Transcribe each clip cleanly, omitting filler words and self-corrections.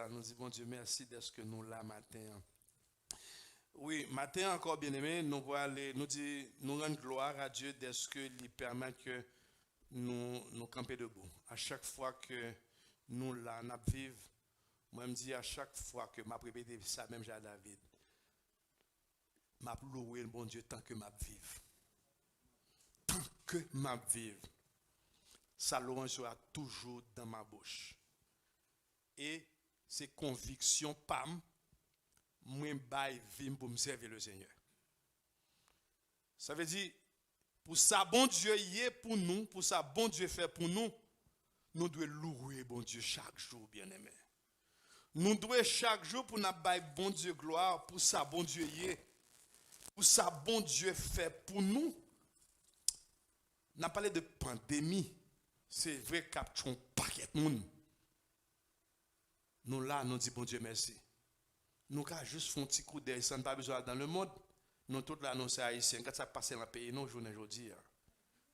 ça. Nous disons, bon Dieu, merci d'être que nous là matin. Oui, matin encore bien aimé, nous voulons aller, nous rendre gloire à Dieu d'être que lui permet que nous camper debout. À chaque fois que nous là, nous vivons, moi je me dis à chaque fois que m'a répété ça, même à David, m'a loué le bon Dieu tant que m'a vive. Tant que m'a vive. Sa louange sera toujours dans ma bouche. Et ces convictions, pam, moi, je vais pour me servir le Seigneur. Ça veut dire, pour ça, bon Dieu y est pour nous, pour ça, bon Dieu fait pour nous, nous devons louer bon Dieu chaque jour, bien aimé. Nous devons chaque jour pour nous bailler bon Dieu gloire, pour ça, bon Dieu y est. Pour ça, bon Dieu fait pour nous. On a parlé de pandémie. C'est vrai qu'il y a un paquet de monde. Nous là, nous disons bon Dieu merci. Nous avons juste fait un petit coup d'œil, ça n'a pas besoin dans le monde. Nous tous là, nous sommes haïtiens. Quand ça passe dans le pays, nous, aujourd'hui.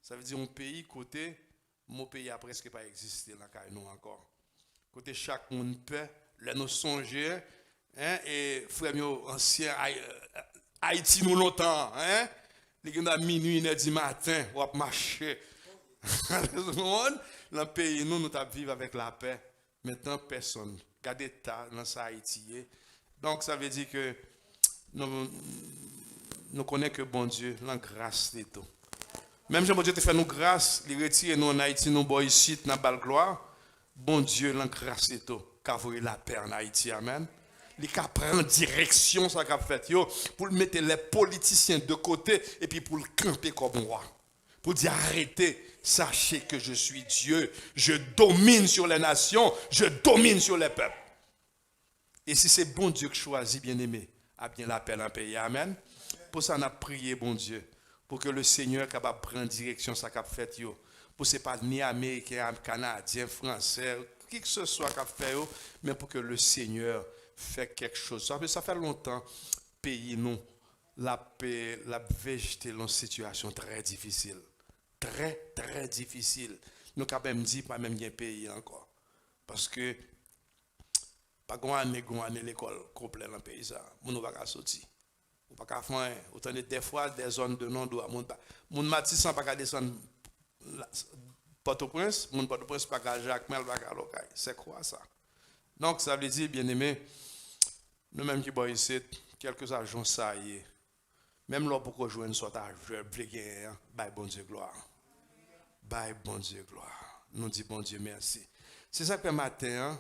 Ça veut dire un pays côté, mon pays a presque pas existé là, nous encore. Côté chaque monde peut, là nous songer, hein, et frère ancien Haïti nous longtemps, hein. Les gens à minuit, 1h du matin, on va marcher. Dans le pays, nous vivons avec la paix. Maintenant, personne. Regardez ça dans Haïti. Donc, ça veut dire que nous connaissons que bon Dieu, la grâce de tout. Même si bon Dieu te fait nous grâce, il retire nous en Haïti, nous bois ici, dans la gloire. Bon Dieu, la grâce de tout. Qu'avouer la paix en Haïti. Amen. Il a prendre direction, ça qu'a fait, pour mettre les politiciens de côté et puis pour le camper comme roi. Pour dire arrêtez. Sachez que je suis Dieu, je domine sur les nations, je domine sur les peuples. Et si c'est bon Dieu que choisit, bien-aimé, a bien l'appel en pays. Amen. Pour ça, on a prié, bon Dieu, pour que le Seigneur soit capable de prendre direction ça qu'a fait. Pour ce n'est pas ni américain, canadien, français, qui que ce soit qu'a fait, mais pour que le Seigneur fait quelque chose. Ça fait longtemps, pays nous, la paix, la végété dans une situation très difficile. Très, très difficile. Nous avons même dit, pas même un pays encore. Parce que, pas de l'école complète dans le pays, nous ne pouvons pas sortir. Nous ne pouvons pas faire. Autant des fois, des zones de non-droit. Mon Matisse n'a pas descendre Port-au-Prince, mon Port-au-Prince pas qu'à Jacmel, pas qu'à Locaille. C'est quoi ça? Donc, ça veut dire, bien aimé, nous-mêmes qui sommes ici, quelques agents, ça y est. Même là, pour qu'on joue une sorte de jeu, bye bon Dieu gloire. Bye bon Dieu gloire. Nous disons bon Dieu merci. C'est ça que le matin,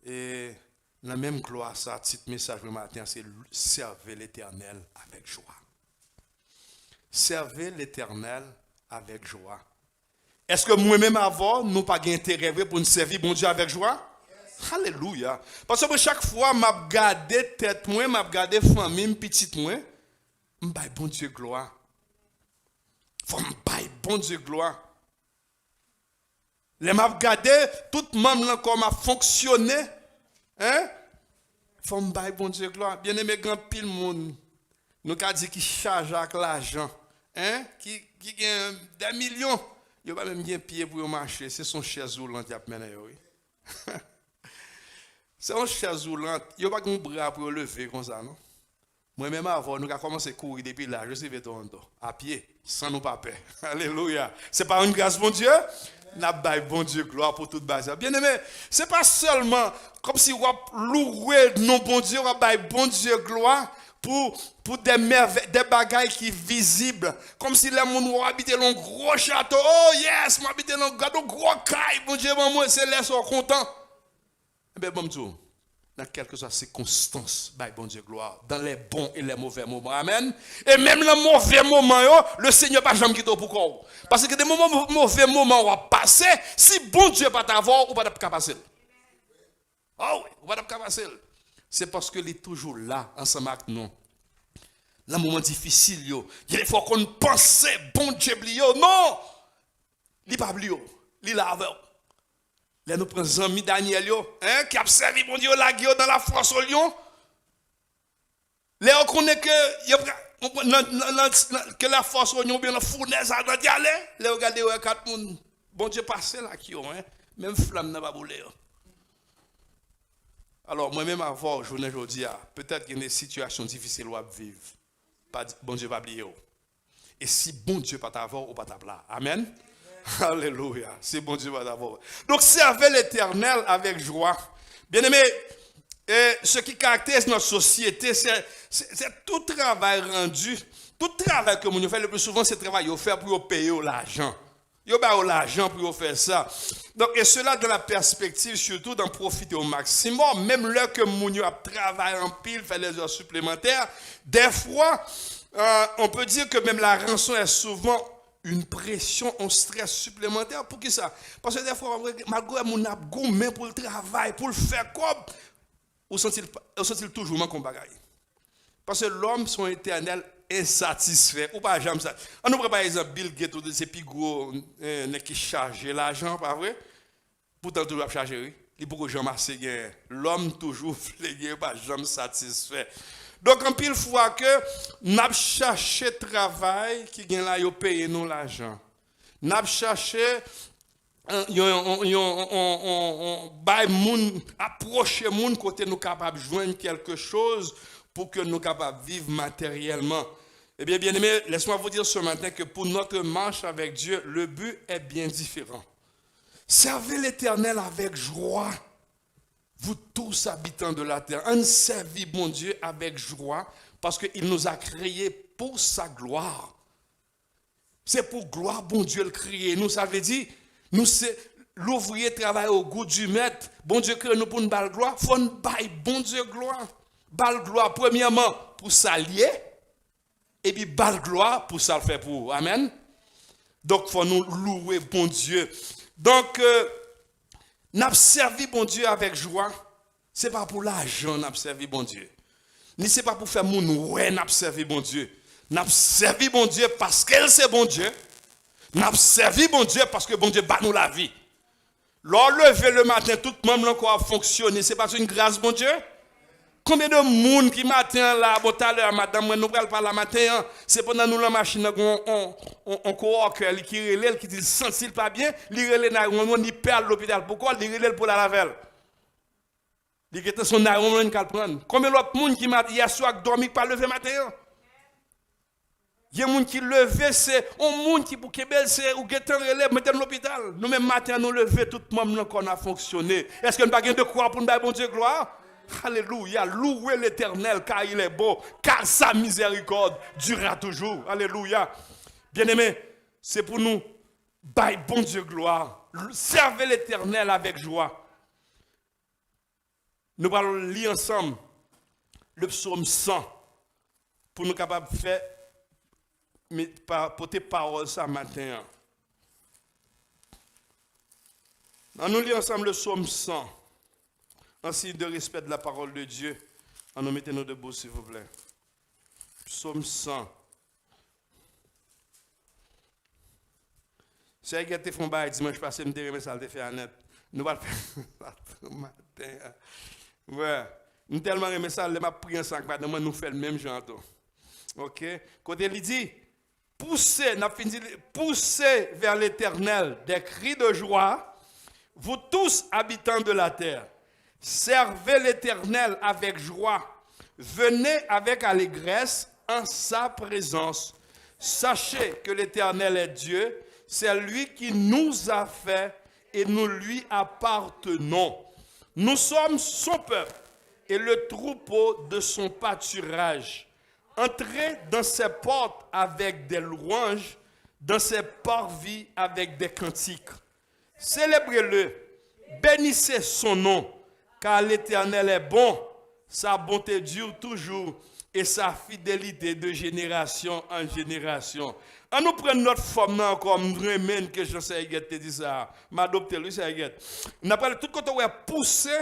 et la même gloire, ça, petit message le matin, c'est servir l'Éternel avec joie. Servir l'Éternel avec joie. Est-ce que moi-même avant, nous pas intérêt pour nous servir bon Dieu avec joie? Yes. Alléluia. Parce que chaque fois, m'a regardé tête moi, m'a regardé famille, petite moi. M'baye bon Dieu gloire. Faut m'baye bon Dieu gloire. Les m'a regardé, tout membre là comme a fonctionné. Hein? Faut m'baye bon Dieu gloire. Bien aimé grand pile monde. Nous qu'a dit qui charge avec l'argent. Hein? Qui gagne des millions. Il pas même bien pied pour marcher, c'est son chaise roulante qui a mené oui. C'est un chaise roulante, il pas un bras pour lever comme ça non. Moi-même avant, nous avons commencé à courir depuis là, je suis Toronto, à pied, sans nous pas peur. Alléluia. C'est pas une grâce, bon Dieu? N'a pas bon Dieu, gloire pour toute base. Bien aimé, c'est pas seulement comme si on louait non bon Dieu, on va bon Dieu, gloire pour des merveilles, des bagailles qui sont visibles. Comme si les gens habitaient dans un gros château. Oh yes, moi habite dans un gros caille. Bon Dieu, moi, c'est là, sont contents. Eh bien, bon Dieu. Dans quelques circonstances, bon Dieu, gloire, dans les bons et les mauvais moments. Amen. Et même dans les mauvais moments, le Seigneur n'a pas jamais quitté pour quoi. Parce que des mauvais moments vont passer, si bon Dieu pas t'avoir, ou pas t'avoir passer. Oh oui, ou pas t'avoir passer. C'est parce qu'il est toujours là, ensemble avec nous. Dans les moments difficiles, il y a des fois qu'on pense, bon Dieu, non, il n'est pas oublié, il est là avec. Là, nous prenons ami Daniel, hein, qui a servi mon Dieu dans la force au lion. Là, on connaît que la force au lion, bien la fournaise à d'y aller. Là, regardez, quatre personnes, bon Dieu, passé là, qui ont, hein, même flamme n'a pas boulé. Alors, moi-même, avant, je ne dis peut-être qu'il y a des situations difficiles à vivre. Bon Dieu va oublier. Et si bon Dieu pas t'avoir ou pas t'appeler. Amen. Alléluia. C'est bon Dieu va t'avoir. Donc, servez l'Éternel avec joie. Bien aimé, ce qui caractérise notre société, c'est tout travail rendu. Tout travail que nous faisons le plus souvent, c'est le travail qu'on fait pour payer l'argent. Vous avez l'argent pour faire ça. Donc, et cela dans la perspective, surtout d'en profiter au maximum. Même là que nous travaillons en pile, fait les heures supplémentaires, des fois, on peut dire que même la rançon est souvent une pression, un stress supplémentaire. Pour qui ça? Parce que des fois, malgré mon abgoumé pour le travail, pour le faire comme, on sent-il toujours comme bagaille. Parce que l'homme, son éternel, insatisfait. Ou pas jamais ça. On nous prend par exemple Bill Gates ou ces plus gros qui chargent l'argent, pas vrai? Pourtant, toujours charger. Il faut que jamais assez gain. L'homme toujours flégué, pas jamais satisfait. Donc, en pile fois que nous avons cherché travail qui gagne là, ils payent nous l'argent. Nous avons cherché approcher moun côté nous capables de joindre quelque chose pour que nous soyons capables de vivre matériellement. Eh bien, bien aimé, laisse-moi vous dire ce matin que pour notre marche avec Dieu, le but est bien différent. Servez l'Éternel avec joie, vous tous habitants de la terre. On servit bon Dieu avec joie parce qu'il nous a créés pour sa gloire. C'est pour gloire, bon Dieu le créé. Nous, ça veut dire, nous, c'est l'ouvrier travaille au goût du maître. Bon Dieu crée nous pour une balle gloire. Il faut nous bailler, bon Dieu gloire. Balle gloire, premièrement, pour s'allier. Et puis, balle gloire, pour ça le faire pour. Amen. Donc, il faut nous louer, bon Dieu. Donc, nous avons servi bon Dieu avec joie. Ce n'est pas pour l'argent, nous avons servi bon Dieu. Ni ce n'est pas pour faire mon ouais, nous avons servi bon Dieu. Nous avons servi bon Dieu parce qu'elle c'est bon Dieu. Nous avons servi bon Dieu parce que bon Dieu bat nous la vie. Lors lever le matin, tout le monde encore fonctionner. C'est pas une grâce, bon Dieu? Combien de monde qui matin là, bon, tout à l'heure, madame, nous ne parlons pas la matin, c'est pendant nous la machine, on coworker qui relève, qui dit, sent-il pas bien, il relève, il perd l'hôpital. Pourquoi? Il relève pour la lavelle. Il est son arôme, il prendre. Combien d'autres monde qui matin, hier soir, dormi pas lever matin? Il y a des gens qui lèvent, c'est un monde qui pour Québec, c'est ou qui relève, mettez dans l'hôpital. Nous même matin, nous lever, tout le monde qu'on a fonctionné. Est-ce qu'on n'a pas de croire pour nous donner bon Dieu gloire? Alléluia, louez l'Éternel car il est beau, car sa miséricorde durera toujours. Alléluia. Bien-aimés, c'est pour nous, bailler bon Dieu gloire. Servez l'Éternel avec joie. Nous allons lire ensemble le psaume 100 pour nous capables de faire porter parole ça matin. Nous lisons ensemble le psaume 100. En signe de respect de la parole de Dieu, en nous mettons debout, s'il vous plaît. Psaume 100. Si vous avez fait un bail dimanche passé, je me ça le fait à net. Nous allons faire ça matin. Ouais. Nous tellement aimé ça, je pris un sac, nous faisons le même genre. Ok? Côté il dit, poussez vers l'Éternel des cris de joie, vous tous habitants de la terre. Servez l'Éternel avec joie. Venez avec allégresse en sa présence. Sachez que l'Éternel est Dieu. C'est lui qui nous a fait et nous lui appartenons. Nous sommes son peuple et le troupeau de son pâturage. Entrez dans ses portes avec des louanges, dans ses parvis avec des cantiques. Célébrez-le, bénissez son nom. Car l'Éternel est bon, sa bonté dure toujours et sa fidélité de génération en génération. On nous prend notre forme comme remède que je sais te dit ça. M'adopter lui ça guette. On appelle tout côté où est poussé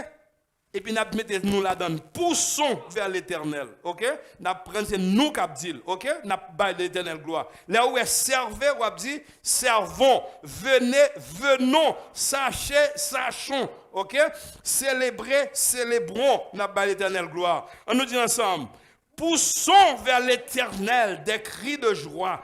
et puis nous mettons nous là-dedans. Poussons vers l'Éternel, OK? Nous prenons c'est nous qui dit, OK? Nous bail l'Éternel gloire. Là où est servez ou dit servons, venons, sachons. OK? Célébrons la balle éternelle gloire. On nous dit ensemble, poussons vers l'Éternel des cris de joie.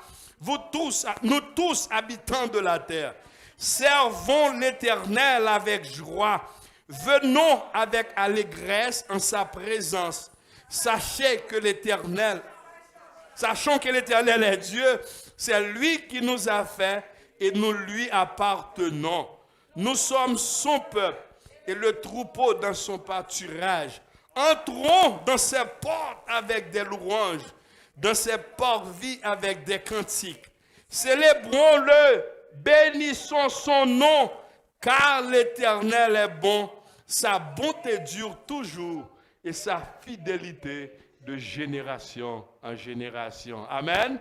Nous tous habitants de la terre, servons l'Éternel avec joie. Venons avec allégresse en sa présence. Sachons que l'Éternel est Dieu. C'est lui qui nous a fait et nous lui appartenons. Nous sommes son peuple et le troupeau dans son pâturage. Entrons dans ses portes avec des louanges, dans ses parvis avec des cantiques. Célébrons-le, bénissons son nom, car l'Éternel est bon, sa bonté dure toujours et sa fidélité de génération en génération. Amen.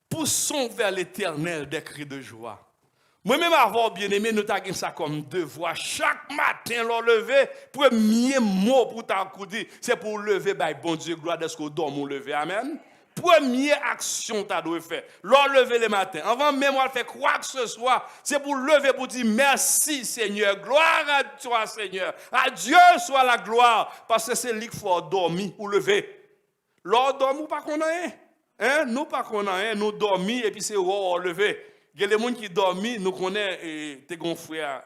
Poussons vers l'Éternel des cris de joie. Moi-même, avant bien-aimé, nous avons ça comme devoir. Chaque matin, leur lever, premier mot pour t'accorder, c'est pour lever, bon Dieu, gloire de ce qu'on dort, mon lever. Amen. Première action que tu dois faire, leur lever le matin. Avant même de faire quoi que ce soit, c'est pour lever, pour dire merci Seigneur, gloire à toi Seigneur. À Dieu soit la gloire, parce que c'est lui qu'il faut dormir ou lever. Leur dormir, pas qu'on a rien. Nous, pas qu'on a rien, nous dormir et puis c'est lever. Il y a des gens qui dorment, nous connaissons, tes grands frères,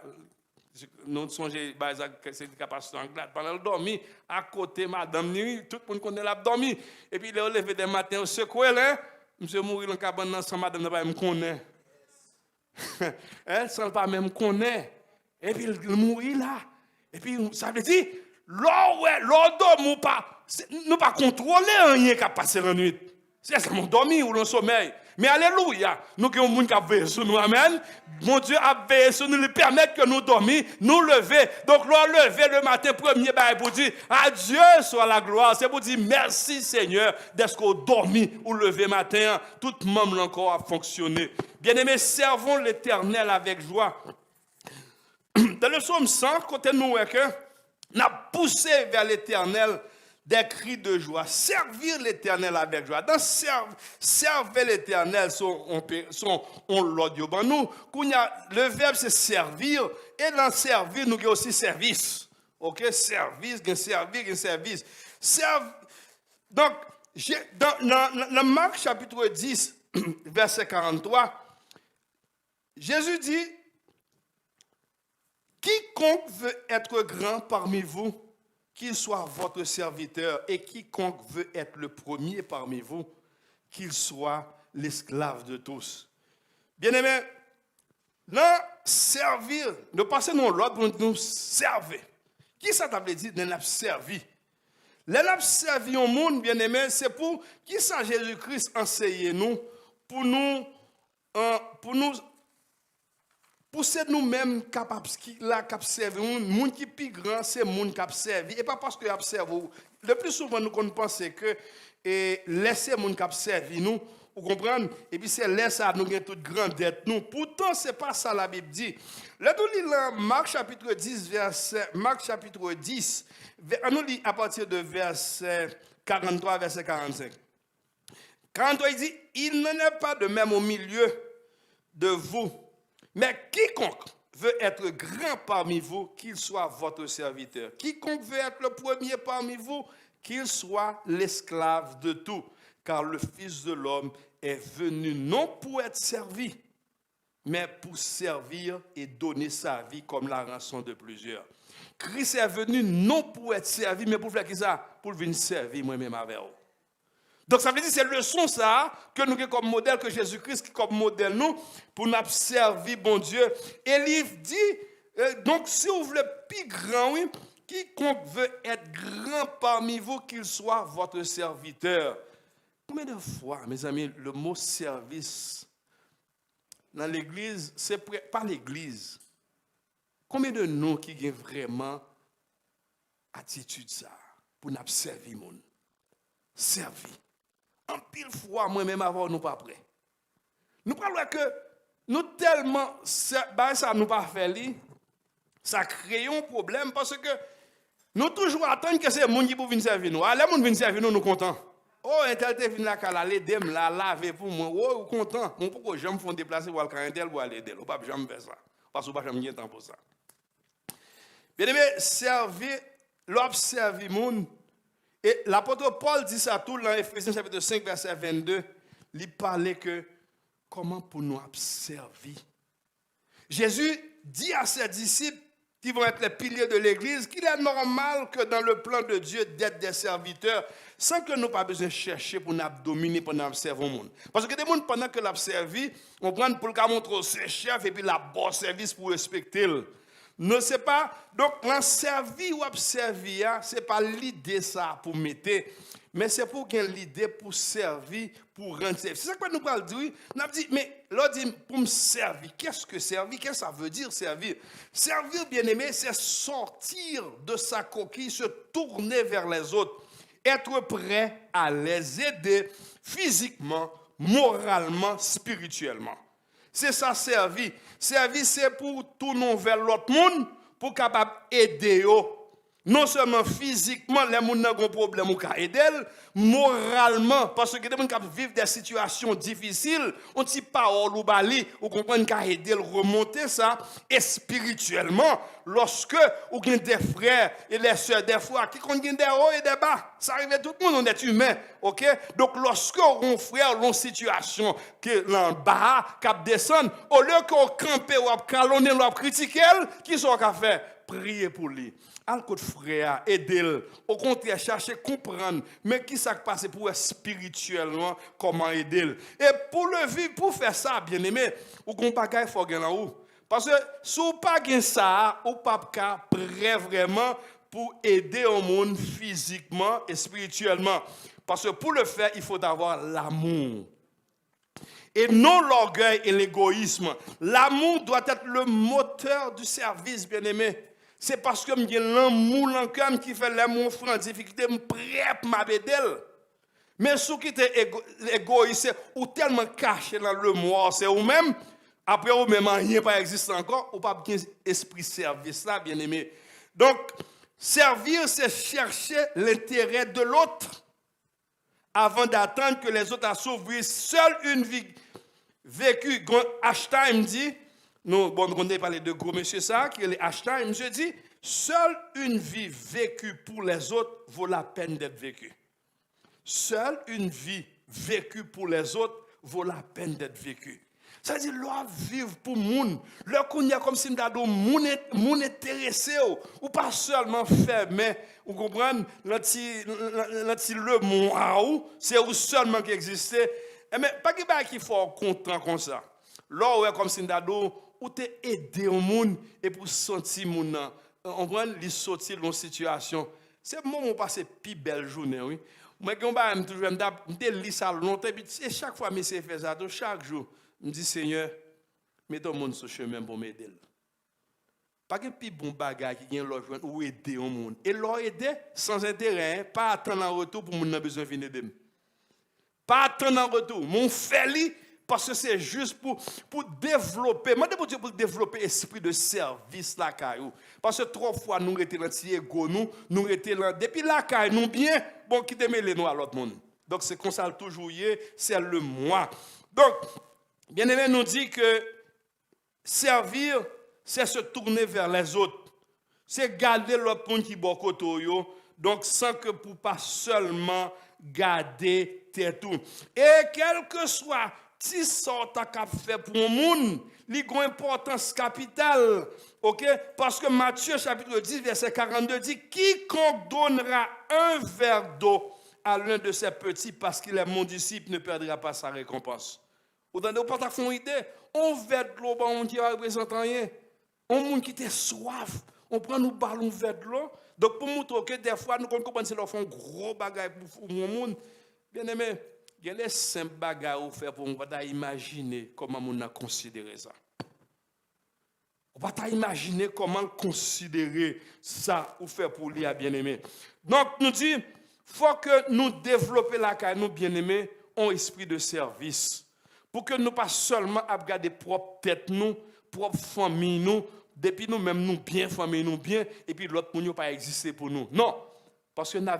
nous sommes, c'est une capacité en glade. Pendant le dormir, à côté, madame, tout le monde connaît la dormir. Et puis, il est levé des matins, secoué, là, monsieur mourir dans la cabane, sans madame, pas me connaît. Elle, sans pas même connaît. Et puis, il mourit là. Et puis, ça veut dire, l'or dormir, nous pas contrôler rien qui a passé la nuit. C'est ça, mon dormir ou le sommeil. Mais alléluia, nous avons un monde qui a veillé sur nous, amen. Mon Dieu a veillé sur nous, lui permettre que nous dormions, nous lever. Donc, leur lever le matin, premier, pour dire, à Dieu soit la gloire. C'est pour dire, merci Seigneur, d'être qu'on dormi ou lever matin, tout membre encore a fonctionné. Bien-aimés, servons l'Éternel avec joie. Dans le psaume 100, côté nous, on a poussé vers l'Éternel des cris de joie. Servir l'Éternel avec joie. Dans servir l'Éternel, on l'audio. Nous, le verbe c'est servir, et dans servir, nous avons aussi service. Ok? Service, service. Donc, dans Marc chapitre 10, verset 43, Jésus dit, quiconque veut être grand parmi vous, qu'il soit votre serviteur, et quiconque veut être le premier parmi vous, qu'il soit l'esclave de tous. Bien-aimés, là, servir, nous passons dans l'ordre pour nous servir. Qui ça veut dire de nous servir? Nous servir au monde, bien-aimés, c'est pour qui ça Jésus-Christ enseigne nous, pour nous c'est nous-mêmes capables de servir. Le monde qui est plus grand, c'est le monde qui a servi. Et pas parce que a servi. Le plus souvent, nous pensons que laisser le monde qui a servi nous, vous comprenez? Et puis c'est laisser nous avons toute grande dette nous. Pourtant, ce n'est pas ça la Bible dit. Là, nous lisons Marc chapitre 10, nous lisons à partir de verset 43, verset 45. 43, il dit, il n'en est pas de même au milieu de vous. Mais quiconque veut être grand parmi vous, qu'il soit votre serviteur. Quiconque veut être le premier parmi vous, qu'il soit l'esclave de tout. Car le Fils de l'homme est venu non pour être servi, mais pour servir et donner sa vie comme la rançon de plusieurs. Christ est venu non pour être servi, mais pour faire qui ça? Pour venir servir moi-même avec vous. Donc ça veut dire que c'est le son ça que nous avons comme modèle, que Jésus-Christ comme modèle nous, pour nous servir bon Dieu. Et l'Ivre dit, donc si vous voulez plus grand, oui, quiconque veut être grand parmi vous, qu'il soit votre serviteur. Combien de fois, mes amis, le mot service dans l'église, c'est pas l'église. Combien de nous qui ont vraiment attitude ça pour nous servir monde? Servir. En pile fois, moi-même avant, nous pas prêts. Nous parlons que nous tellement, ça nous pas fait, ça crée un problème parce que nous toujours attendons que c'est le monde qui peut venir servir nous. Les gens viennent servir nous, nous contents. Oh, un tel te vient là, aller dem la laver pour moi. Oh, content. Mon pourquoi j'aime font déplacer pour aller un tel pour aller aider. On pas jamais faire ça. Parce que pas jamais temps pour ça. Bien aimé, servir, l'observer monde. Et l'apôtre Paul dit ça tout dans Éphésiens chapitre 5 verset 22, il parlait que comment pour nous observer. Jésus dit à ses disciples, qui vont être les piliers de l'Église, qu'il est normal que dans le plan de Dieu d'être des serviteurs, sans que nous pas besoin de chercher pour nous dominer, pour nous observer le monde. Parce que des gens, pendant que l'ont servi, on prend pour le montrer ses chefs et puis la bon service pour respecter. Ne c'est pas, donc l'en servi ou observer, ce n'est pas l'idée ça pour mettre, mais c'est pour qu'il y ait l'idée pour servir, pour rendre service. C'est ça que nous parlons dire. Nous avons dit, mais là, dit, pour me servir, qu'est-ce que servir? Qu'est-ce que ça veut dire servir? Servir, bien aimé, c'est sortir de sa coquille, se tourner vers les autres, être prêt à les aider physiquement, moralement, spirituellement. C'est ça, servir. Servir, c'est pour tourner vers l'autre monde, pour capable aider eux. Non seulement physiquement, les gens ont un problème, on peut aider, moralement, parce que les gens qui vivent des situations difficiles, on ne pas ou bali, ou comprendre qu'à aider, remonter ça, et spirituellement, lorsque vous avez des frères et des sœurs, des fois, qui ont des hauts et des bas, ça arrive à tout le monde, on est humain, ok? Donc, lorsque un frère, une situation, que l'en bas, cap descend, au lieu qu'on campe ou calonner ou critiquer, qui sont qu'à faire? Prier pour lui. Al côté frère, aider, au contraire, chercher comprendre, mais qui ça passe pour spirituellement, comment aider. Et pour le vivre, pour faire ça, bien aimé, ou qu'on pas qu'il faut gagner là-haut. Parce que si vous pas gagner ça, ou pas prêt vraiment pour aider au monde physiquement et spirituellement. Parce que pour le faire, il faut avoir l'amour. Et non l'orgueil et l'égoïsme. L'amour doit être le moteur du service, bien aimé. C'est parce que j'ai l'amour dans le cœur qui fait l'amour en difficulté, je suis prêt à m'aider. Mais ceux qui sont égoïstes ou tellement cachés dans le moi, c'est eux-mêmes, après eux-mêmes, rien pas existe encore, ou pas bien esprit service là, bien aimé. Donc, servir, c'est chercher l'intérêt de l'autre avant d'attendre que les autres assouvrent. Seule une vie vécue, Einstein dit, nous, bon, on a parlé de gros monsieur ça, qui est Einstein, monsieur dit, seule une vie vécue pour les autres vaut la peine d'être vécue. Seule une vie vécue pour les autres vaut la peine d'être vécue. Ça veut dire, l'on vivre pour le monde. L'on connaît comme si nous monde intéressé, ou pas seulement fermé, vous comprenez, le monde, c'est où seulement qui existait. Mais pas qu'il faut content comme ça. Là, on est comme si nous ou t'es aidé au monde et pour sentir mon on prend les sortir dans situation. C'est le moment où passer plus belle journée, oui. Moi quand je toujours me lis ça longtemps et chaque fois mais c'est fait ça chaque jour. Me dit Seigneur, mets ton monde sur chemin pour m'aider. Pas que plus bon bagage qui vient leur joindre ou aider au monde. Et leur aider sans intérêt, hein, pas attendre en retour pour mon besoin venir d'aider. Pas attendre en retour, mon fait parce que c'est juste pour développer, moi pour développer l'esprit de service la caillou. Parce que trop fois nous étions dans l'ego nous étions là depuis la caille nous bien bon qui démêler nous à l'autre monde. Donc c'est comme ça toujours c'est le moi. Donc bien aimé nous dit que servir c'est se tourner vers les autres. C'est garder l'autre monde qui bon côté yo. Donc sans que pour pas seulement garder tête tout. Et quel que soit si sort à fait pour le monde, il a une importance capitale. OK? Parce que Matthieu chapitre 10 verset 42 dit quiconque donnera un verre d'eau à l'un de ses petits parce qu'il est mon disciple ne perdra pas sa récompense. Vous n'avez pas une idée? On verre de l'eau, on dit représente rien. On monde qui était soif, on prend nous ballon verre de l'eau. Donc pour montrer que des fois nous comprenons que leur font gros bagage pour le monde. Bien aimé, il y a les simples bagages à faire pour nous imaginer comment on a considéré ça. On va imaginer comment considérer ça ou faire pour lui, bien aimé. Donc nous dit, il faut que nous développions la carrière, nous bien aimés, en esprit de service. Pour que nous pas seulement regarder propre tête nous, propre famille nous, depuis nous-mêmes nous bien, famille nous bien, et puis l'autre monde pas exister pour nous. Non, parce que nous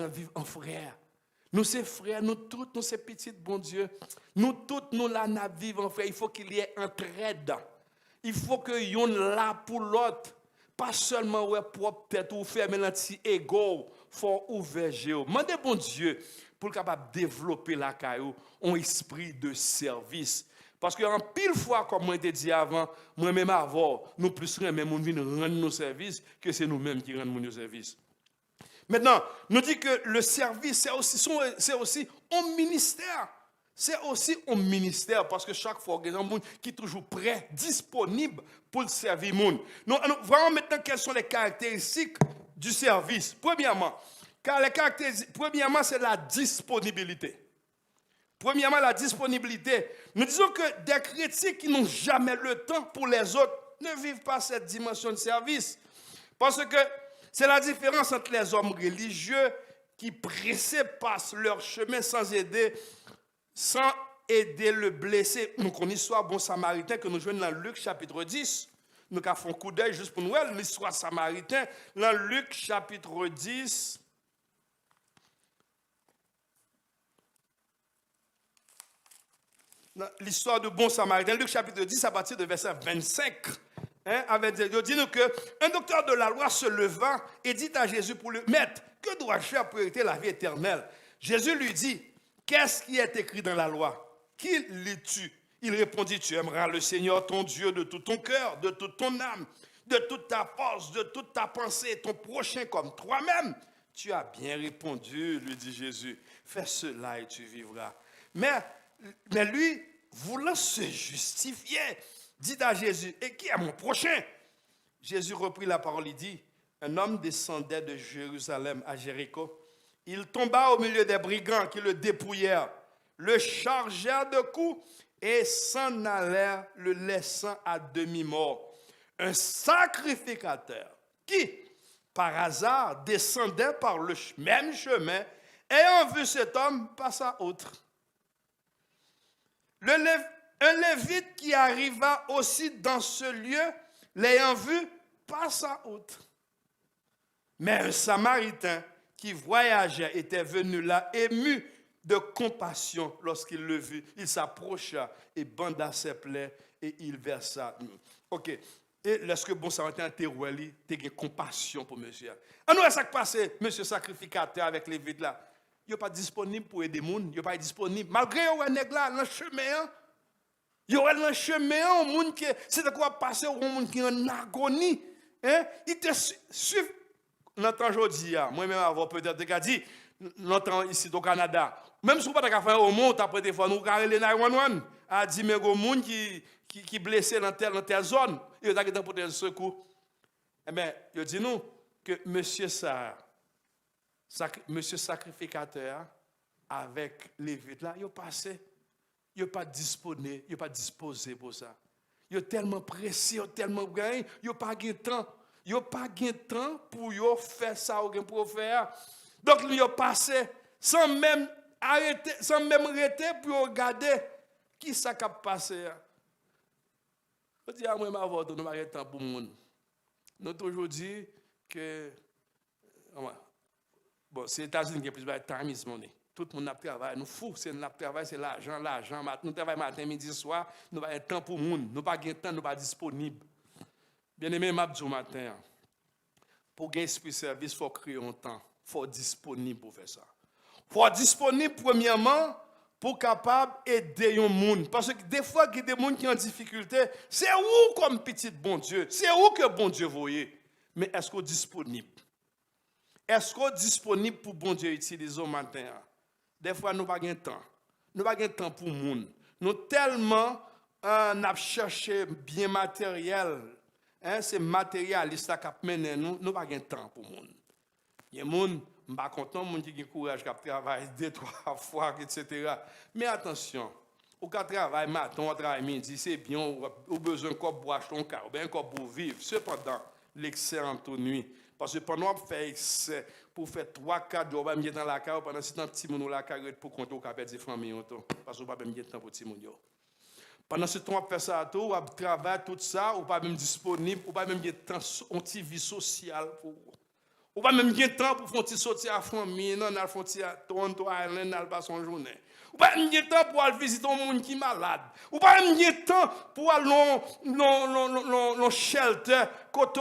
vivons en frère. Nous, ces frères, nous tous, nous, ces petits, bon Dieu, nous tous, nous là, nous vivons en frère. Il faut qu'il y ait entraide. Il faut que yon là pour l'autre. Pas seulement ouais propre tête ou faire mélange ego, faut ouvert géo. Mandez bon Dieu pour capable développer la caillou, un esprit de service. Parce que en pile fois, comme moi t'ai dit avant, moi-même avant, nous plus même on vient rendre nos services que c'est nous-mêmes qui rendons nos services. Maintenant, nous dit que le service, c'est aussi un ministère. C'est aussi un ministère parce que chaque fois, il y a un monde qui est toujours prêt, disponible pour le servir. Nous voyons maintenant quelles sont les caractéristiques du service. Premièrement, c'est la disponibilité. Premièrement, la disponibilité. Nous disons que des chrétiens qui n'ont jamais le temps pour les autres ne vivent pas cette dimension de service. Parce que c'est la différence entre les hommes religieux qui pressés passent leur chemin sans aider le blessé. Nous connaissons l'histoire bon samaritain que nous jouons dans Luc chapitre 10. Nous avons fait un coup d'œil juste pour nous, l'histoire samaritain. Dans Luc chapitre 10, l'histoire de bon samaritain, Luc chapitre 10 à partir de verset 25. Il dit nous qu'un docteur de la loi se leva et dit à Jésus pour le maître, que dois-je faire pour hériter la vie éternelle? Jésus lui dit, qu'est-ce qui est écrit dans la loi? Qui lis-tu? Il répondit, tu aimeras le Seigneur ton Dieu de tout ton cœur, de toute ton âme, de toute ta force, de toute ta pensée, ton prochain comme toi-même. Tu as bien répondu, lui dit Jésus, fais cela et tu vivras. Mais lui, voulant se justifier, dit à Jésus, et qui est mon prochain? Jésus reprit la parole, il dit, un homme descendait de Jérusalem à Jéricho. Il tomba au milieu des brigands qui le dépouillèrent, le chargèrent de coups et s'en allèrent, le laissant à demi-mort. Un sacrificateur qui, par hasard, descendait par le même chemin, ayant vu cet homme, passa outre. Un lévite qui arriva aussi dans ce lieu, l'ayant vu, passa outre. Mais un samaritain qui voyageait était venu là, ému de compassion lorsqu'il le vit. Il s'approcha et banda ses plaies et il versa. Ok. Et lorsque bon samaritain était roi, il a compassion pour monsieur. Alors, ça qui passe, monsieur sacrificateur avec les vides là, il n'est pas disponible pour aider les gens, il n'est pas disponible. Malgré qu'il y a dans le chemin, il y a dans le chemin, un monde qui c'est de quoi passer, un monde qui est en agonie. Il te suit. Notre aujourd'hui, moi-même avant peut-être dit, notre ici au Canada, même si vous n'avez pas faire au monde, après des fois nous carré les 911, a dit mais au monde qui blessé dans telle zone, il a pour des secours. Eh bien, il dit nous que monsieur sacrificateur avec les vides là, il passé, il pas disponible, il pas disposé pour ça. Il est tellement pressé, tellement gagné, il pas de temps. Il n'a pas de temps pour faire ça ou pour faire. Donc, il a passé sans même arrêter pour regarder qui ça a passé. Je dis à moi, nous n'avons pas temps pour le monde. Nous toujours dit que bon, c'est les États-Unis qui ont plus de temps, tout le monde a travaillé. Nous fous, c'est notre travail, c'est l'argent. Nous travaillons matin, midi, soir. Nous n'avons pas de temps pour le monde. Nous n'avons pas de temps, nous n'avons pas disponible. Bien-aimé, je matin, pour gagner esprit service, il faut créer un temps. Il faut être disponible pour faire ça. Il faut être disponible, premièrement, pour capable d'aider les gens. Parce que des fois, il y a des gens qui ont des difficultés. C'est où comme petit bon Dieu? C'est où que bon Dieu voyait? Mais est-ce qu'on est disponible? Est-ce qu'on est disponible pour bon Dieu utiliser au matin? Des fois, nous n'avons pas de temps. Nous n'avons pas de temps pour le monde. Nous tellement avons cherché bien matériel. C'est matérialiste qui a mené nous n'avons pas de temps pour le monde. Il y a des gens qui ne sont pas contents, des gens qui ont courage, qui travaillent 2-3 fois, etc. Mais attention, au cas de travail matin, au travail midi, c'est bien, on a besoin de boire ton cas, ou bien pour vivre. Cependant, l'excès entre nuit. Parce que pendant qu'on fait excès, pour faire 3-4 jours, on va me dans la carte, pendant ce temps, petit monde la carte pour compter au capet des familles. Parce qu'on ne va pas me temps pour petit monde. Pendant ce temps, on fait ça, on va travailler tout ça, on pas même disponible, on pas même temps une petite vie sociale pour on pas même temps pour faire sortir à la famille, non, on faire à Toronto Island, on passer une journée. On pas même temps pour aller visiter un monde qui est malade. On pas même temps pour aller dans shelter côté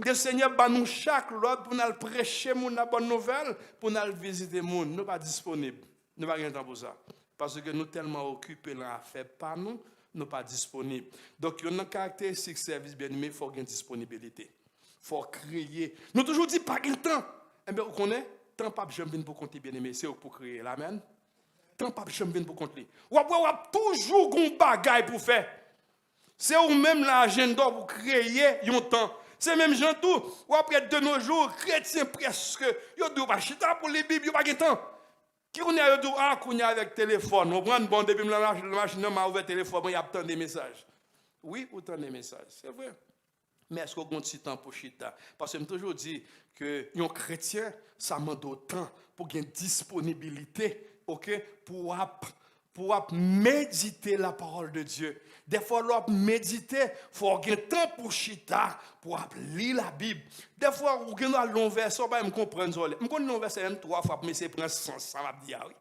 le Seigneur ba nous chaque l'autre pour nous prêcher la bonne nouvelle, pour nous visiter le monde, nous pas disponible. Nous pas de temps pour ça parce que nous tellement occupés là à faire pas nous nous pas disponibles. Donc, il y a une caractéristique service bien aimé, il faut une disponibilité. Il faut créer. Nous toujours dit pas de temps. Eh bien, vous connaissez, temps pas jamais pour compter bien aimé, c'est pour créer. Amen. Temps pas jamais pour compter. Ou toujours un bagage pour faire. C'est ou même l'agenda pour créer un temps. C'est même gens tout. Ou après de nos jours, chrétiens presque, ils doivent pas chita pour les Bibles, ils pas de temps. Qui on a dit qu'on est avec téléphone, on prend bon depuis la machine m'a ouvert téléphone, il y a tant de messages. Oui, autant de messages, c'est vrai. Mais est-ce qu'on a un temps pour chita? Parce que je toujours dit que un chrétien, ça demande autant pour une disponibilité, OK, pour méditer la parole de Dieu. Des fois, l'on méditer, il faut avoir un temps pour chita, pour lire la Bible. Des fois, on a un long verset, on va me comprendre. Je connais un long verset 3 fois, mais c'est prendre sens, ça va dire oui.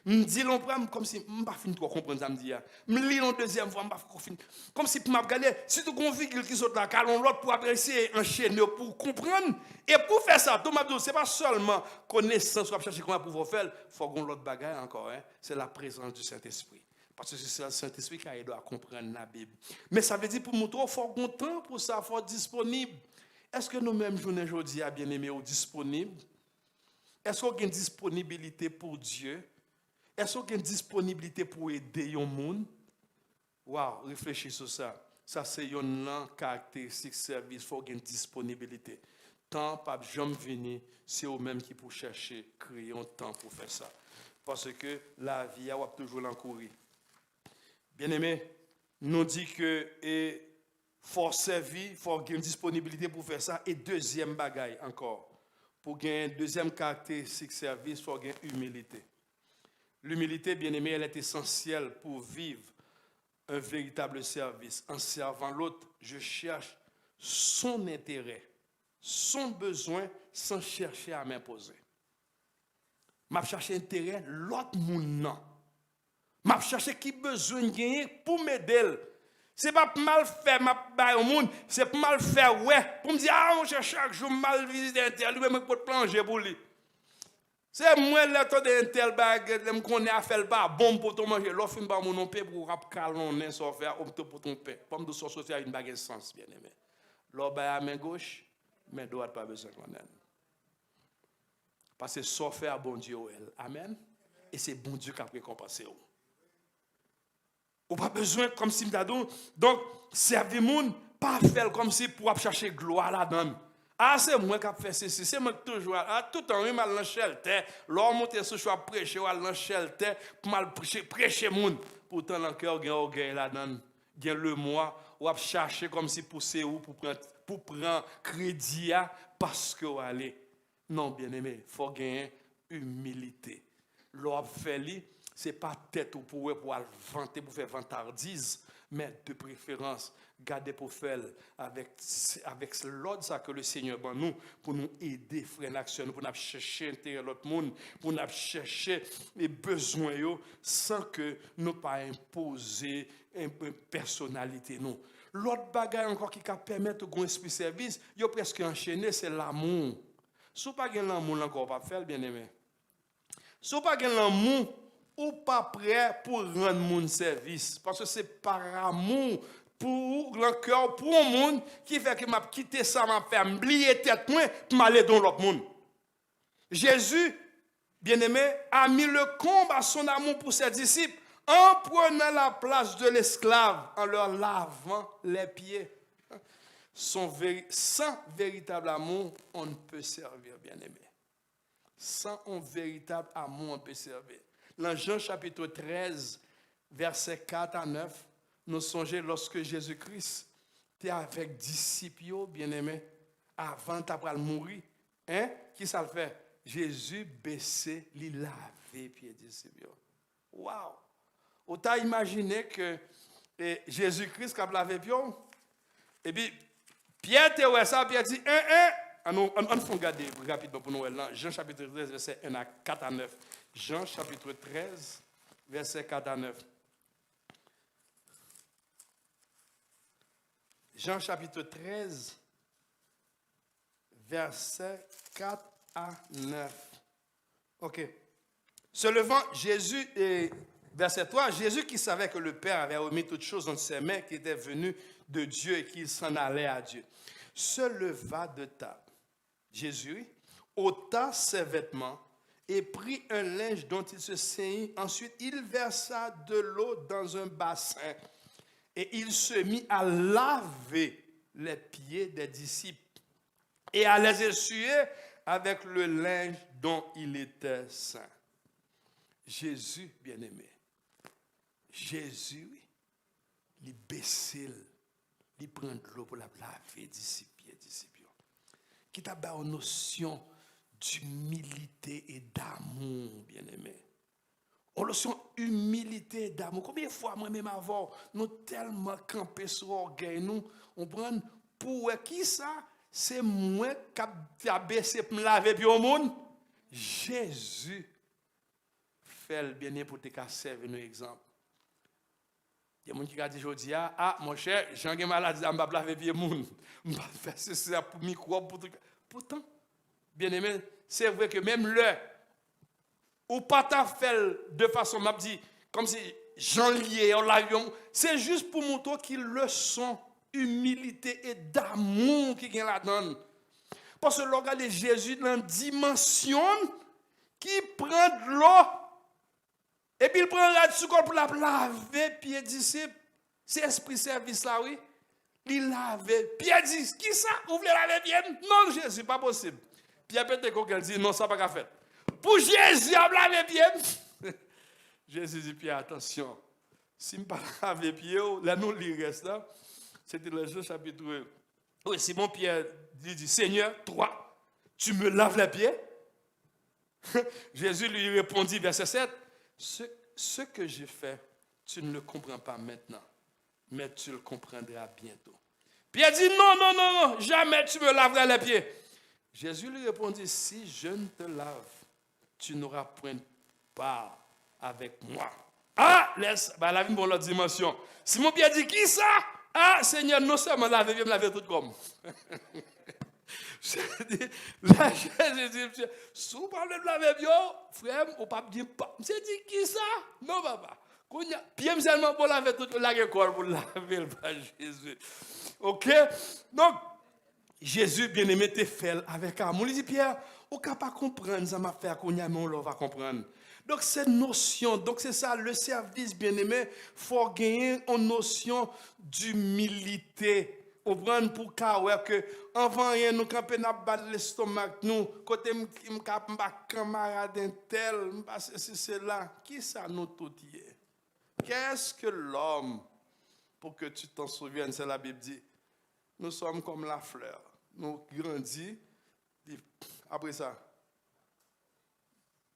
Je me dis, comme si je ne pas fini de comprendre ça, je me lis la deuxième fois, je ne pas fini. Comme si je me regarder, si tu as une virgule qui saute là, calon l'autre pour apprécier, enchaîner, pour comprendre. Et pour faire ça, ce n'est pas seulement connaissance, pour chercher comment pouvoir faire, il faut qu'on l'autre bagaille encore, hein? C'est la présence du Saint-Esprit. Parce que c'est le Saint-Esprit qui aide à comprendre la Bible. Mais ça veut dire pour nous, il faut qu'on temps pour ça, il faut être disponible. Est-ce que nous-mêmes, aujourd'hui, bien aimés, sommes disponibles? Est-ce qu'on a une disponibilité pour Dieu? Est-ce qu'on a une disponibilité pour aider les gens? Waouh, réfléchissez sur ça. Ça, c'est une caractéristique service. Il faut une disponibilité. Tant pas jamais venir, c'est eux-mêmes qui pour chercher, créer un temps pour faire ça. Parce que la vie a toujours l'encourir. Bien aimé, nous dit que il faut servir, il faut avoir une disponibilité pour faire ça. Et deuxième bagaille encore. Pour gagner deuxième caractéristique service, il faut avoir une humilité. L'humilité, bien aimé, elle est essentielle pour vivre un véritable service. En servant l'autre, je cherche son intérêt, son besoin, sans chercher à m'imposer. Je cherche intérêt l'autre monde. Je cherche qui besoin de gagner pour m'aider. Ce n'est pas mal faire au monde, c'est pas mal faire ouais. Pour me dire, ah, on cherche chaque jour mal visiter un tel, lui-même pour plonger pour lui. C'est moi là toi d'un tel bague me connais à faire pas bon pour ton manger l'offre une ba mon pain pour rap calonner sans faire opter pour ton pain pomme de sauce à une bague sens bien aimé l'or ba à main gauche main droite pas besoin qu'on aime parce que ça fait à bon Dieu amen et c'est bon Dieu qui a récompensé ou pas besoin comme si m'dadou donc servir monde pas faire comme si pour chercher gloire là-dedans. Ah, c'est moi qui ai fait ceci, c'est moi qui toujours. Ah, tout le temps, je suis dans shelter. L'homme monte sur choix prêcher, ou dans shelter, pour mal prêcher le monde. Pourtant, dans le cœur, il y a orgueil là-dedans. Il y a le moi, ou à chercher comme si pousser ou pour prendre crédit parce que vous allez. Non, bien aimé, il faut gagner humilité. L'homme fait, ce n'est pas tête ou pour vanter, pour faire vantardise, mais de préférence, garder pour faire avec l'ordre ça que le Seigneur ban nous pour nous aider frère l'action pour nous chercher intérêt l'autre monde pour nous chercher les besoins sans que nous pas imposer une personnalité non l'autre bagage encore qui peut permettre qu'on esprit service yo presque enchaîné c'est l'amour si pas gain l'amour encore pas faire bien aimé si pas gain l'amour ou pas prêt pour rendre mon service parce que c'est par amour pour le cœur, pour un monde qui fait que m'a quitté ça, m'a fait oublier tête moi pour m'aller dans l'autre monde. Jésus, bien-aimé, a mis le comble à son amour pour ses disciples en prenant la place de l'esclave, en leur lavant les pieds. Sans véritable amour, on ne peut servir, bien-aimé. Sans un véritable amour, on peut servir. Dans Jean chapitre 13, versets 4 à 9, nous songeons lorsque Jésus-Christ était avec disciples, bien-aimés, avant de mourir. Hein? Qui ça le fait? Jésus baissait, il lavait pieds disciples. Waouh! On t'a imaginé que Jésus-Christ, quand il lavait pieds, et puis Pierre te ça, Pierre dit, on faut regarder rapidement pour nous. Jean chapitre 13, verset 1 à 4 à 9. Jean chapitre 13, verset 4 à 9. Jean chapitre 13, verset 4 à 9. OK. Se levant, Jésus, Verset 3, Jésus qui savait que le Père avait remis toutes choses dans ses mains, qui était venu de Dieu et qu'il s'en allait à Dieu, se leva de table. Jésus ôta ses vêtements et prit un linge dont il se ceignit. Ensuite, il versa de l'eau dans un bassin et il se mit à laver les pieds des disciples et à les essuyer avec le linge dont il était saint. Jésus, bien-aimé, Jésus, il baissait, il prend de l'eau pour la laver disciples. Qui t'a une notion d'humilité et d'amour, bien-aimé. Une notion d'humilité et d'amour. Combien de fois, moi-même avant, nous tellement campé sur l'orgueil, nous, on prend pour qui ça? C'est moi qui a baissé pour me laver puis au monde. Jésus fait le bien pour te servir un exemple. Il y a des gens qui disent aujourd'hui, ah, mon cher, j'ai une maladie, je ne vais pas laver les gens. Je ne vais pas faire ça pour micro, pour tout. Pourtant, bien aimé, c'est vrai que même le, ou pas ta fait de façon, m'a dit, comme si j'en liais en l'avion, c'est juste pour montrer qu'il leçon, humilité et d'amour qui vient là-dedans. Parce que regardez Jésus dans une dimension qui prend de l'eau. Et puis il prend la dessus pour la laver pieds disciples. C'est esprit service là, oui. Il lave pieds disciples. Qui ça? Vous voulez laver bien? Non, Jésus, pas possible. Pierre Pentecôte, elle dit, non, ça n'a pas qu'à faire. Pour Jésus, il a lavé bien. Jésus dit, Pierre, attention. Si je ne pas laver pieds, là, nous, il reste là. C'était le Jean chapitre. Oui, Simon Pierre dit, Seigneur, toi, tu me laves les pieds? Jésus lui répondit, verset 7. Ce que j'ai fait, tu ne le comprends pas maintenant, mais tu le comprendras bientôt. Pierre dit, non, jamais tu me laveras les pieds. Jésus lui répondit, si je ne te lave, tu n'auras point part avec moi. Ah, laisse, la vie pour l'autre dimension. Simon Pierre dit, qui ça? Ah, Seigneur, non seulement laver, viens me laver tout comme. Là, Jésus dit, si vous parlez de laver bien, frère, on ne peut pas dire, c'est dit qui ça? Non, papa. Pierre, seulement pour laver toute la école, pour laver le pas Jésus. Ok? Donc, Jésus, bien-aimé, te fait avec amour. Il dit, Pierre, on ne peut pas comprendre ça m'a fait qu'on y a, mais on va comprendre. Donc, cette notion, donc c'est ça, le service, bien-aimé, il faut gagner une notion d'humilité. On prend pour que avant rien nous camper n'a battre l'estomac nous côté m'cap camarade tel parce que c'est là qui ça nous tout hier. Qu'est-ce que l'homme pour que tu t'en souviennes, c'est la Bible dit. Nous sommes comme la fleur. Nous grandit après ça.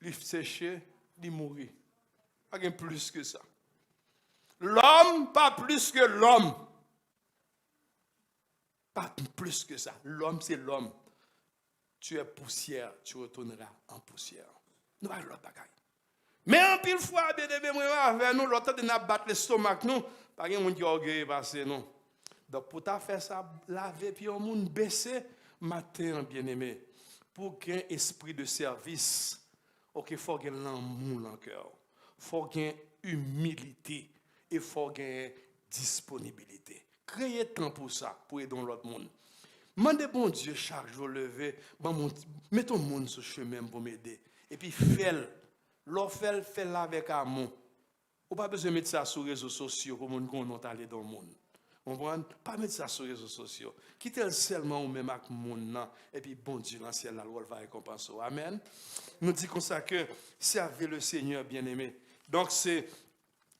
Il sécher, il mourir. Pas plus que ça. L'homme pas plus que l'homme. Pas plus que ça. L'homme, c'est l'homme. Tu es poussière, tu retourneras en poussière. Nous allons l'autre bagaille. Mais en pile fois, bien aimé, avec nous, l'autre de nous battre l'estomac, nous, pas de monde qui orgueille passer, non. Donc, pour ta faire ça, laver, puis on monde baisser, matin, bien aimé, pour qu'il y ait un esprit de service, il faut qu'il y ait l'amour dans le cœur. Il faut qu'il y ait humilité. Et il faut qu'il y ait disponibilité. Créez temps pour ça, pour aider l'autre monde. Mandez bon Dieu chaque jour lever, mettez ton monde sur le chemin pour m'aider. Et puis fais-le. Fais-le avec amour. Ou pas besoin de mettre ça sur les réseaux sociaux pour qu'on qu'on aller dans le monde. On ne pas mettre ça sur les réseaux sociaux. Quittez-le seulement ou même avec le monde. Et puis bon Dieu, dans le ciel, la loi va récompenser. Amen. Nous dit comme ça que servez le Seigneur bien-aimé. Donc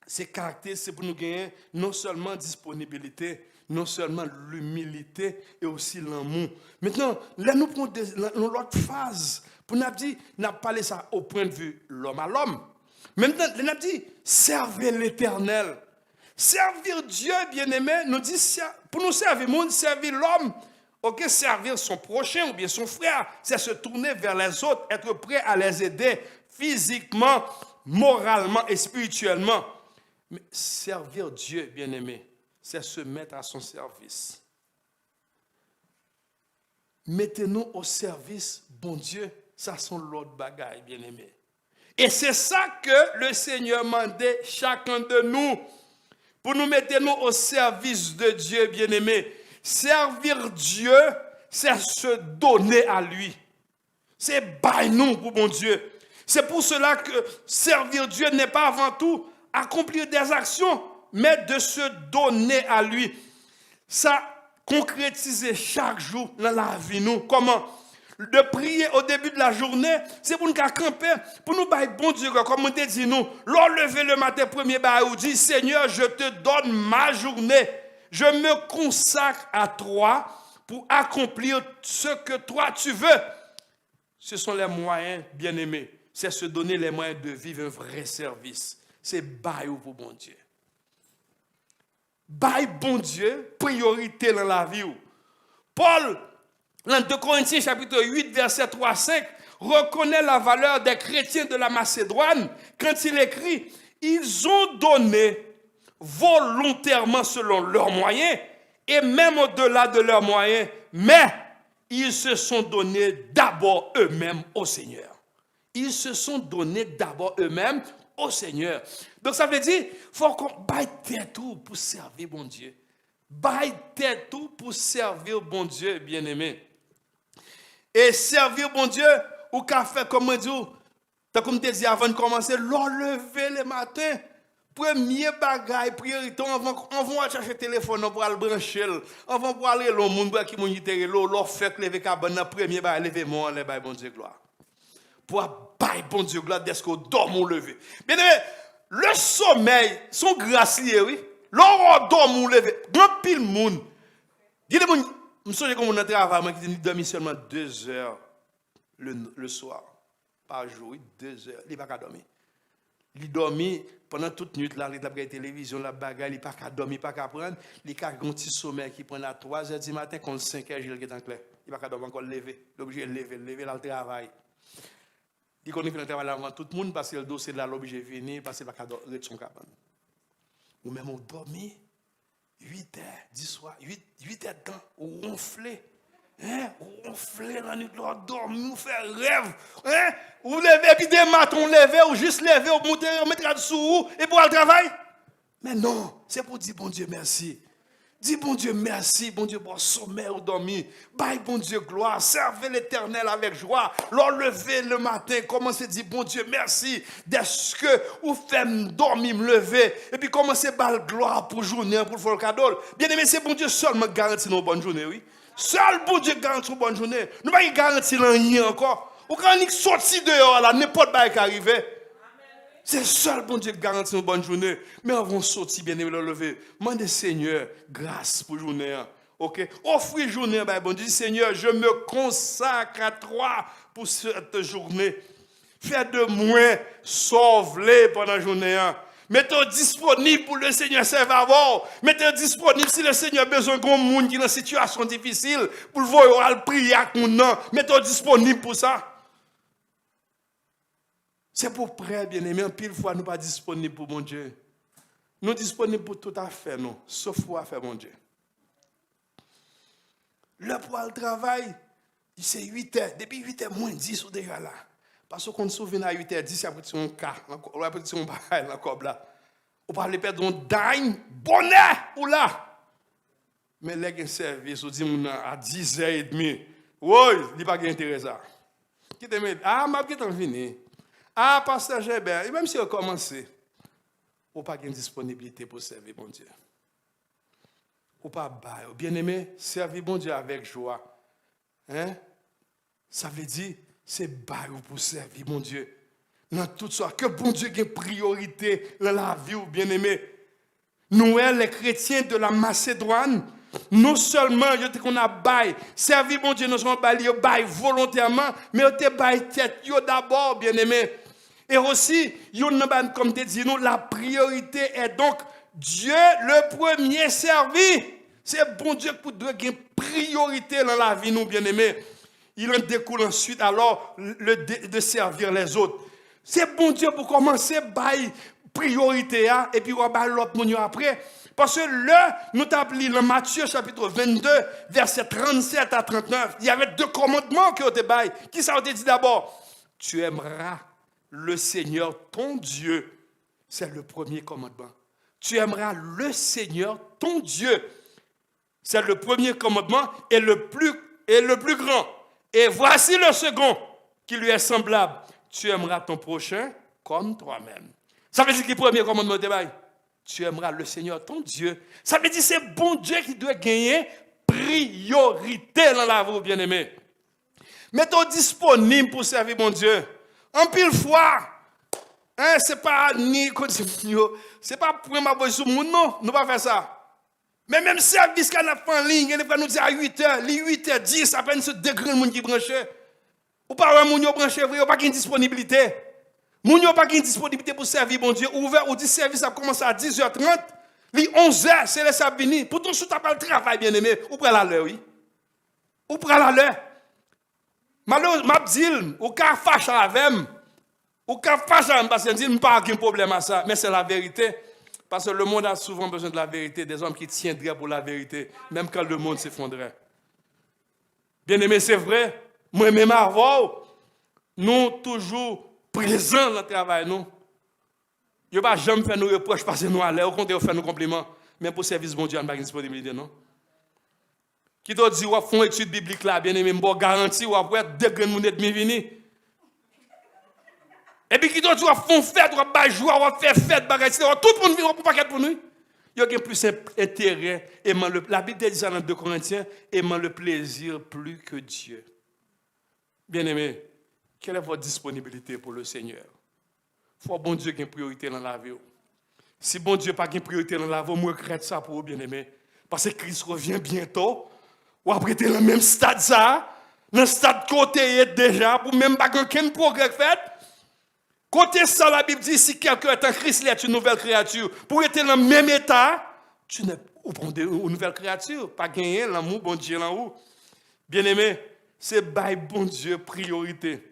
ces caractères, c'est pour nous gagner non seulement disponibilité, non seulement l'humilité et aussi l'amour. Maintenant, là, nous prenons l'autre phase. Pour nous dire, nous parlé ça au point de vue l'homme à l'homme. Maintenant, nous avons dit, servez l'Éternel. Servir Dieu, bien-aimé, nous dit, pour nous servir, nous servir l'homme, ok, servir son prochain ou bien son frère, c'est se tourner vers les autres, être prêt à les aider physiquement, moralement et spirituellement. Mais servir Dieu, bien-aimé, c'est se mettre à son service. Mettez-nous au service, bon Dieu, ça sont l'autre bagaille, bien-aimé. Et c'est ça que le Seigneur mandait chacun de nous, pour nous mettre nous au service de Dieu, bien-aimé. Servir Dieu, c'est se donner à lui. C'est bailler nous pour mon Dieu. C'est pour cela que servir Dieu n'est pas avant tout accomplir des actions, mais de se donner à lui. Ça concrétiser chaque jour dans la vie nous. Comment? De prier au début de la journée, c'est pour nous camper, pour nous bailler bon Dieu, comme on te dit nous. L'on lever le matin premier bail ou dit Seigneur, je te donne ma journée. Je me consacre à toi pour accomplir ce que toi tu veux. Ce sont les moyens, bien-aimés. C'est se donner les moyens de vivre un vrai service. C'est bailler pour bon Dieu. Bailler bon Dieu, priorité dans la vie. Paul, dans 2 Corinthiens chapitre 8, verset 3 à 5, reconnaît la valeur des chrétiens de la Macédoine quand il écrit « Ils ont donné volontairement selon leurs moyens et même au-delà de leurs moyens, mais ils se sont donnés d'abord eux-mêmes au Seigneur. » Ils se sont donnés d'abord eux-mêmes au Seigneur. Donc ça veut dire, il faut qu'on baille tout pour servir bon Dieu. Baille tout pour servir bon Dieu, bien-aimé. Et servir bon Dieu, ou qu'à faire comme on dit, comme tu dis avant de commencer, l'enlever le matin. Premier bagage, priorité, on va chercher le téléphone, on va le brancher, on va aller le monde qui m'a dit, l'on fait lever cabane, premier bagage, lever mon, le bail bon Dieu gloire. Pour bailler bon Dieu gloire, dès qu'on dort ou lever. Bien aimé, le sommeil, son grâce lié, oui. L'on dort ou lever, grand pile monde. Dis-le, je me souviens comme on a travaillé, qui dormi seulement 2 heures le soir, par jour, 2 heures, il n'a pas qu'à dormir. Il dormit pendant toute nuit, là, il a regardé la télévision, la bagarre, il n'a pas qu'à dormir, il n'a pas qu'à prendre. Il a un petit sommeil qui prend à 3 heures du matin, quand 5 heures, il est en clair. Il n'a pas qu'à dormir encore lever. L'obligé de lever là, le travail. Il connaît que le travail avant tout le monde, parce que le dossier de là, l'obligé de venir, parce qu'il n'a pas qu'à dormir son cabane. Ou même on dormit 8 heures, 10 soirs, 8 heures de temps, ou ronfler. Hein? Ronfler la nuit, on dormir, on fait rêve. Hein? Ou lever, puis des matins, on lever, ou juste lever, ou monter, on mettra dessous, et pour aller travail. Mais non, c'est pour dire bon Dieu merci. Dis bon Dieu merci, bon Dieu pour sommeil ou dormir. Bye bon Dieu gloire, servez l'Éternel avec joie. L'enlever le matin, commencez à dire bon Dieu merci. Dès que vous faites dormir, me lever, et puis commencez à balle gloire pour journée, pour faire le cadeau. Bien aimé, c'est bon Dieu seulement garantit nos bonnes journées, oui. Seul bon Dieu garantit nos bonnes journées. Nous ne pouvons pas garantir rien encore. Ou quand on sorti dehors là, n'importe quoi qui arrive. C'est seul bon Dieu qui garantit une bonne journée. Mais avant de sortir, bien aimé, le lever. Demandez Seigneur, grâce pour journée. Ok? Offrez journée, bon Dieu, Seigneur, je me consacre à toi pour cette journée. Fais de moi, sauve-les pendant la journée. Mettez disponible pour le Seigneur Sauveur. Mettez disponible si le Seigneur a besoin d'un monde qui est dans une situation difficile pour le voir le prier avec mon nom. Mettez disponible pour ça. C'est pour près, bien-aimé, en pile fois, nous pas disponibles pour mon Dieu. Nous disponibles pour tout à fait, non, sauf pour faire mon Dieu. Le pour le travail, c'est 8 heures. Depuis 8 heures, moins 10, ou déjà là. Parce qu'on se souvient à 8 heures 10, après son cas, après son bail, encore là. On parle perdre un dime, bonheur, ou là. Mais là, il y a un service, on dit à 10h30. Oui, il n'y a pas d'intérêt ça. Qui te met, ah, ma petite en fini. Ah, pasteur Gébert, même si on commence, on n'a pas de disponibilité pour servir mon Dieu. On pas bailler. Bien aimé, servir mon Dieu avec joie. Hein? Ça veut dire, c'est bailler pour servir mon Dieu. Dans tout ça, que bon Dieu ait priorité dans la vie, bien aimé. Nous, les chrétiens de la Macédoine, non seulement qu'on a bail, servir mon Dieu, non seulement bail volontairement, mais on te bail tête d'abord, bien aimé. Et aussi, comme tu dis, nous, la priorité est donc Dieu le premier servi. C'est bon Dieu pour Dieu qui a priorité dans la vie, nous, bien-aimés. Il en découle ensuite alors de servir les autres. C'est bon Dieu pour commencer par priorité, et puis on va bailler l'autre monde après. Parce que là, nous t'appelons dans Matthieu chapitre 22, verset 37 à 39. Il y avait 2 commandements qui ont été baillés. Qui ça a été dit d'abord? Tu aimeras le Seigneur ton Dieu. C'est le premier commandement. Tu aimeras le Seigneur ton Dieu. C'est le premier commandement et le plus grand. Et voici le second qui lui est semblable. Tu aimeras ton prochain comme toi-même. Ça veut dire que le premier commandement de bail. Tu aimeras le Seigneur ton Dieu. Ça veut dire que c'est bon Dieu qui doit gagner priorité dans la vie, bien-aimé. Mettons disponible pour servir mon Dieu. En pile fois, hein, c'est pas ni c'est pas pour ma voix sur monde, non, nous pas faire ça. Mais même service qu'on a fait en ligne, il va nous dire à 8h, les 8h10, à peine ce degré de monde qui branche. Ou pas un moun yo branché vrai, ou pas une disponibilité. Moun yo pas une disponibilité pour servir bon Dieu. Ouvert ou dit service a commencé à 10h30, les 11h, c'est le sabini. Pourtant sous ta pas le travail bien aimé, ou prend la l'heure oui. Ou prend la l'heure. Malheureusement m'a dit ou ka fâche avec ou ka fâche avec parce que dit pas aucun problème à ça, mais c'est la vérité. Parce que le monde a souvent besoin de la vérité, des hommes qui tiendraient pour la vérité, même quand le monde s'effondrait. Bien aimé, c'est vrai. Moi-même avant, nous toujours présents dans le travail. Nous ne pas jamais faire nos reproches parce que nous allons, au contraire, faire nos compliments. Mais pour le service bon Dieu, on n'a pas de disponibilité, non? Qui t'a dit, on fait une étude biblique là, bien aimé, je garantis, on va être deux grands mounettes venir. Et puis qui t'a dit, on fait une fête, on va jouer, on va faire fête, tout le monde vient pour paquet pour nous. Il y a plus intérêt, la Bible dit ça dans 2 Corinthiens, aimant le plaisir plus que Dieu. Bien-aimé, quelle est votre disponibilité pour le Seigneur? Il faut bon Dieu qui ait une priorité dans la vie. Si bon Dieu n'a pas une priorité dans la vie, moi je regrette ça pour vous, bien-aimé. Parce que Christ revient bientôt. Ou après, dans le même stade, ça, dans le stade côté déjà, pour même pas aucun progrès fait. Côté ça, la Bible dit, si quelqu'un est en Christ, il est une nouvelle créature. Pour être dans le même état, tu n'es pas une nouvelle créature. Pas gagner l'amour, bon Dieu, là haut. Bien-aimé, c'est by bon Dieu priorité.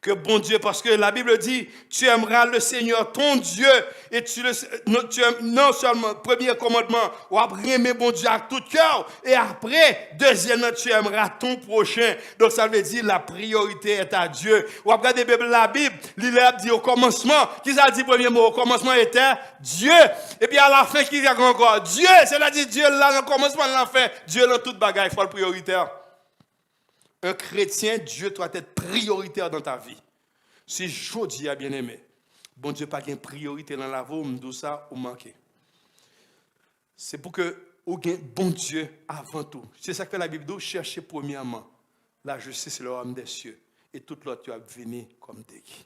Que bon Dieu, parce que la Bible dit, tu aimeras le Seigneur ton Dieu, et tu aimes non seulement premier commandement, ou après aimer bon Dieu à tout cœur, et après, deuxièmement, tu aimeras ton prochain. Donc ça veut dire la priorité est à Dieu. Ou après la Bible, il a dit au commencement, qui a dit le premier mot, au commencement était Dieu. Et puis à la fin, qui dit encore Dieu, c'est-à-dire Dieu là, dans le commencement, dans la fin, Dieu dans toute bagaille, il faut le prioritaire. Un chrétien, Dieu doit être prioritaire dans ta vie. Si je dis à bien-aimé, bon Dieu pas une priorité dans la vie, on me dit ça ou manquer. C'est pour que vous ayez bon Dieu avant tout. C'est ça que la Bible dit, cherchez premièrement la justice et le royaume des cieux. Et tout l'autre, tu vas venir comme des qui.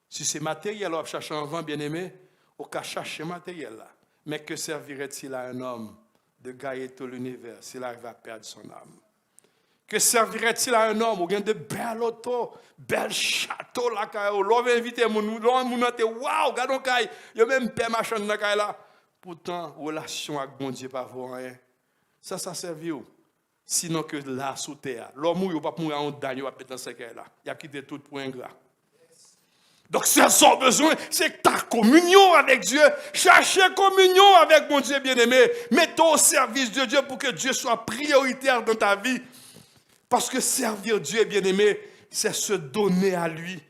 Si c'est matériel, on va chercher en vent, bien-aimé, on va chercher matériel là. Mais que servirait-il à un homme de gagner tout l'univers s'il arrive à perdre son âme? Que servirait-il à un homme? Ou bien de belles autos, belles châteaux là, l'on va inviter mon monter, waouh, regardons qu'il y a même père machin là. Pourtant, relation avec bon Dieu pas rien. Ça servi où? Sinon que là sous terre, l'homme il va pas mourir en dagne, il va péter dans ce cas là. Il a quitté tout pour ingrat. Donc, c'est son besoin, c'est ta communion avec Dieu. Cherchez communion avec mon Dieu bien-aimé. Mets-toi au service de Dieu pour que Dieu soit prioritaire dans ta vie. Parce que servir Dieu, bien-aimé, c'est se donner à lui.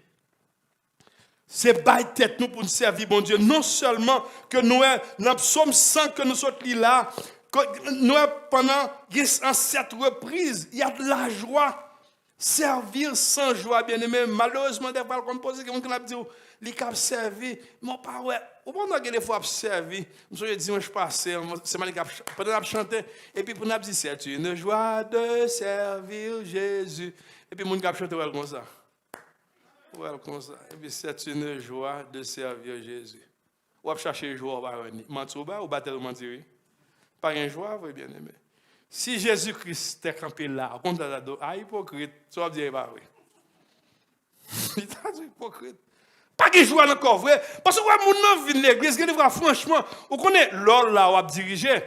C'est bailler tête nous pour nous servir, bon Dieu. Non seulement que nous, dans le psaume 100 que nous sommes là, nous, pendant 7 reprises, il y a de la joie. Servir sans joie, bien-aimé. Malheureusement, des fois, on pose des questions, on a dit, les cap servi, mon père, ouais, au moment où les fois servi, je dis, moi je passe, c'est mal les cap, pendant que je chantais, et puis pour nous dire, c'est une joie de servir Jésus. Et puis mon cap chante, ouais, comme ça. Ouais, comme ça. Et puis c'est une joie de servir Jésus. On va chercher joie, on va venir. Mantouba ou battre mentir. Pas une joie, vous bien aimé. Si Jésus-Christ était campé là, on a dit, ah, hypocrite, tu vas dire, bah oui. Il t'a dit hypocrite. Pas qu'il joue encore vrai. Parce que mon nom vient de l'église, franchement, vous connaissez, l'or là, on a dirigé,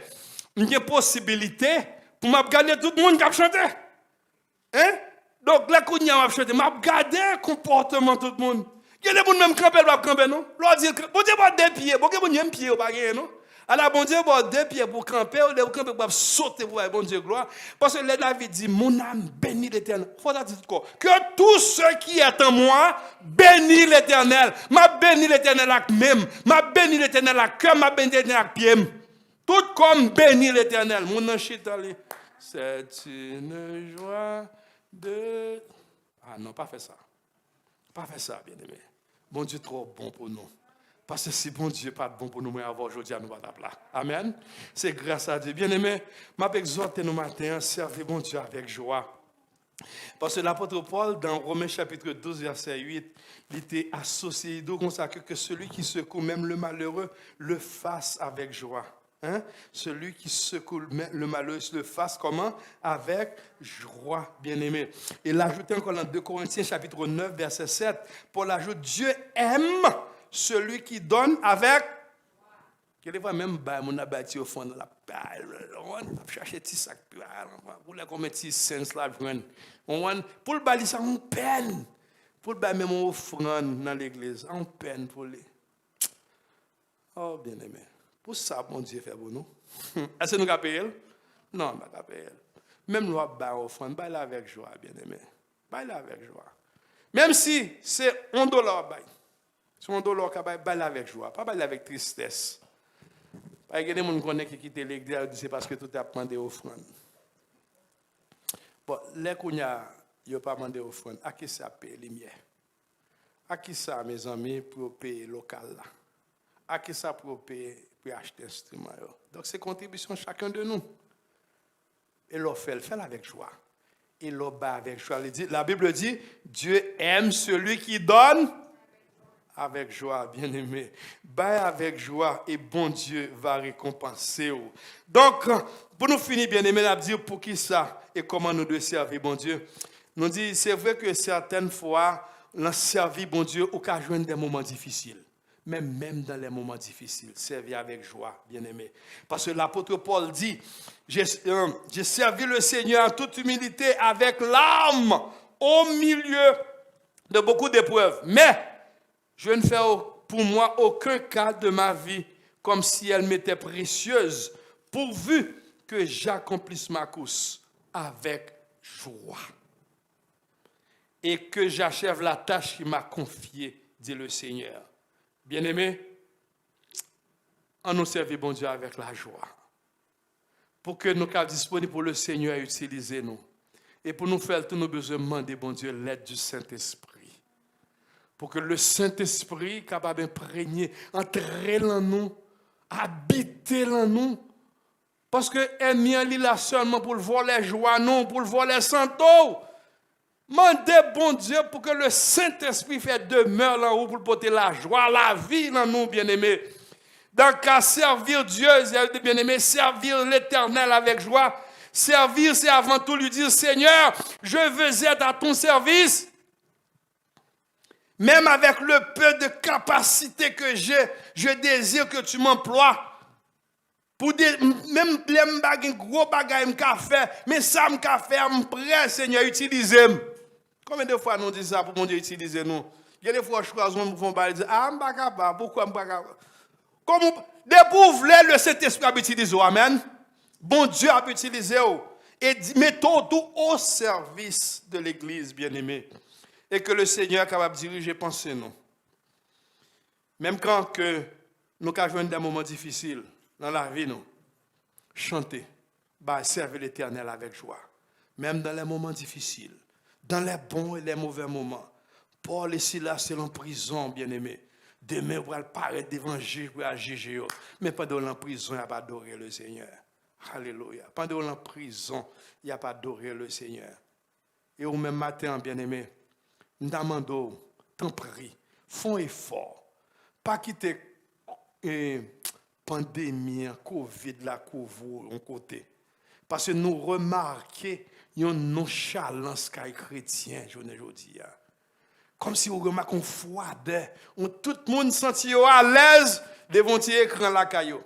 il y a une possibilité pour m'abgarder tout le monde qui a chanté. Hein? Donc, là, quand on a chanté, m'abgarder le comportement de tout le monde. Il y a des gens même camper, doivent camper, non? L'on dit, bon Dieu, pas des pieds, bon Dieu, un pied, pas rien, non? Alors, bon Dieu, bon, deux pieds pour camper, ou deux camper pour sauter pour bon Dieu, gloire. Parce que là, David dit, mon âme bénit l'Éternel. Faut dire quoi? Que tout ce qui est en moi bénit l'Éternel. M'a béni l'Éternel avec même. M'a béni l'Éternel avec cœur, m'a béni l'Éternel avec pied. Tout comme béni l'Éternel. Mon anchitali. C'est une joie de... Ah non, pas fait ça. Pas fait ça, bien aimé. Bon Dieu, trop bon pour nous. Parce que si bon Dieu n'est pas bon pour nous, mais avant aujourd'hui, nous va là. Amen. C'est grâce à Dieu. Bien aimé, je exhorte nous matin à servir bon Dieu avec joie. Parce que l'apôtre Paul, dans Romains chapitre 12, verset 8, il était associé d'eau comme ça que celui qui secoue même le malheureux le fasse avec joie. Hein? Celui qui secoue le malheureux le fasse comment? Avec joie, bien-aimé. Et l'ajoute encore dans 2 Corinthiens chapitre 9, verset 7, Paul ajoute, Dieu aime celui qui donne avec... Quelquefois même, on a bâti au fond de la paille, on a cherché un petit sac, pour les mettre petit sens là, pour le bali ça, on peine. Pour le bali même on offrande dans l'église, on peine pour les... Oh, bien-aimé. Pour ça, mon Dieu fait pour nous. Est-ce que nous avons payé? Non, nous n'avons pas payé. Même nous avons offrande, baille avec joie, bien-aimé. Baille avec joie. Même si c'est $1, c'est $1 qui baille avec joie, pas baille avec tristesse. Il y a des gens qui quittent l'église, c'est parce que tout a demandé offrande. Bon, les qu'on y a pas demandé offrande, à qui ça paye les miens? À qui ça, mes amis, pour payer local là? À qui ça pour payer pour acheter instrument? Donc c'est contribution chacun de nous. Et l'on fait avec joie. Et l'on bat avec joie. La Bible dit, Dieu aime celui qui donne avec joie, bien-aimé. Bat avec joie et bon Dieu va récompenser. Donc, pour nous finir, bien-aimé, on va dire pour qui ça et comment nous devons servir bon Dieu. Nous dit, c'est vrai que certaines fois, on servir bon Dieu au cas de des moments difficiles. Même dans les moments difficiles, servir avec joie, bien-aimé. Parce que l'apôtre Paul dit, j'ai servi le Seigneur en toute humilité avec l'âme au milieu de beaucoup d'épreuves. Mais je ne fais pour moi aucun cas de ma vie comme si elle m'était précieuse, pourvu que j'accomplisse ma course avec joie et que j'achève la tâche qu'il m'a confiée, dit le Seigneur. Bien-aimés, on nous serve bon Dieu avec la joie. Pour que nous soyons disponibles pour le Seigneur à utiliser nous. Et pour nous faire tous nos besoins, demander bon Dieu l'aide du Saint-Esprit. Pour que le Saint-Esprit capable d'imprégner, entrer dans nous, habiter dans nous. Parce que il est là seulement pour le voir les joies, non, pour le voir les santos. Mandez bon Dieu pour que le Saint-Esprit fait demeure là haut pour porter la joie, la vie dans nous, bien-aimés. Dans le cas servir Dieu, bien-aimés, servir l'Éternel avec joie. Servir, c'est avant tout lui dire, Seigneur, je veux être à ton service. Même avec le peu de capacité que j'ai, je désire que tu m'emploies. Pour même les gros bagages que faire, mais ça me faire, me prêt, Seigneur, utilisez-moi. Combien de fois nous disons ça pour mon Dieu utiliser nous? Il y a des fois je crois qu'on va dire, ah, je ne suis pas capable, pourquoi je ne suis pas capable? Comme vous voulez, le Saint-Esprit a utilisé, amen. Bon Dieu a utilisé, et mettons tout au service de l'Église, bien-aimé. Et que le Seigneur est capable de diriger pensée nous. Même quand que nous avons des moments difficiles dans la vie, nous, chanter, servir l'Éternel avec joie. Même dans les moments difficiles. Dans les bons et les mauvais moments. Paul et Silas, c'est en prison, bien-aimé. Demain, vous allez paraître devant le juge, vous allez juger. Mais pendant la prison, il n'y a pas adoré le Seigneur. Alléluia. Pendant la prison, il n'y a pas adoré le Seigneur. Et au même matin, bien-aimé, nous demandons, t'en prie, font effort. Pas quitter pandémie, Covid, la couvre, en côté. Parce que nous remarquons une nonchalance qu'a chrétien, je ne dis pas. Comme si vous remarquez qu'on froide, tout le monde sentit à l'aise devant l'écran la caillou.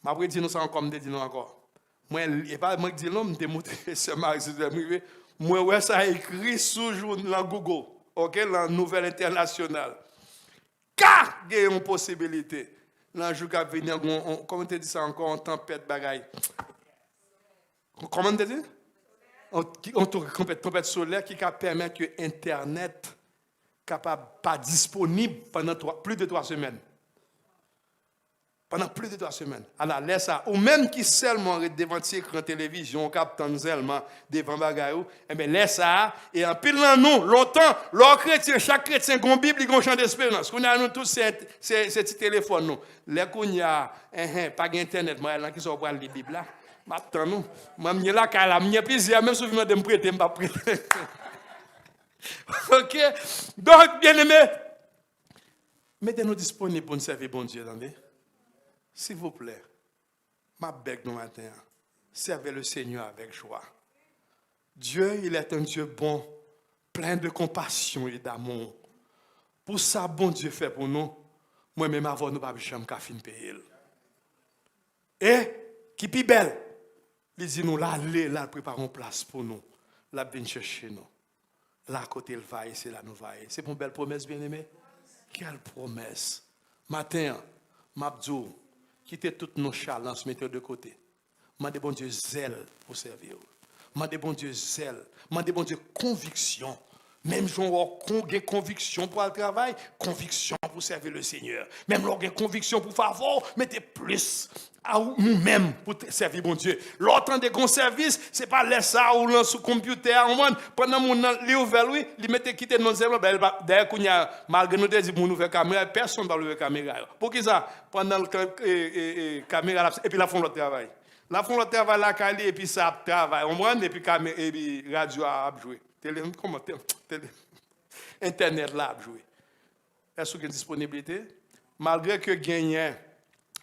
Je vais dire nous ça encore, je dis nous encore. Moi, et pas moi qui dis non, je vais montrer ce matin, moi, ouais, ça a écrit sous dans Google, ok, la nouvelle internationale. Car il y a une possibilité. L'ange qui a venu, comment tu dis ça encore, en tempête bagaille. Comment tu dis? En tempête solaire qui permet que Internet capable pas disponible pendant plus de 3 semaines. Pendant plus de 3 semaines. Alors, laisse ça. Ou même qui seulement devant l'écran télévision, captant seulement devant bagaille, eh bien, laisse ça. Et en pile dans nous, longtemps, leur chrétien, chaque chrétien, a une Bible, il a un champ d'espérance. Qu'on a nous tous ces petits téléphones, nous. Les qu'on y a, pas d'internet, moi, là, qui sont pour les Bibles là. Maintenant, nous, moi, je suis là, je suis plaisir, même si je me prêter, je ne pas prêter. Ok? Donc, bien aimé, mettez-nous disponibles pour nous servir, bon Dieu, attendez. S'il vous plaît, ma bête nous matin, servez le Seigneur avec joie. Dieu, il est un Dieu bon, plein de compassion et d'amour. Pour ça, bon Dieu fait pour nous, moi-même avant nous, pas jamais qu'à fin payer. Et, qui est belle, il dit nous, là, là, prépare une place pour nous. Là, viens chercher nous. Là, à côté, il va, et c'est là, nous va. C'est une belle promesse, bien-aimé. Quelle promesse. Matin, Mabdou, quittez toutes nos challenges, mettez de côté. Mandez bon Dieu zèle pour servir. Mandez bon Dieu zèle. Mandez bon Dieu conviction. Même si on a conviction pour le travail, conviction pour servir le Seigneur. Même si on a conviction pour favor, mettez plus à nous-mêmes pour servir bon Dieu. L'autre des grands services, ce n'est pas laisser ça ou lancer sur le computer. Pendant que nous l'avons ouvert, lui, il mettait quitter nos zèles. D'ailleurs, malgré nous dit pour nous faire caméra, personne ne va lever caméra. Pour qui ça? Pendant le caméra, et puis la font le travail. La font le travail, la cali, et puis ça travaille. On prend, et puis caméra, et puis radio a joué. Internet là a joué. Est-ce qu'il y a une disponibilité? Malgré que gagnant,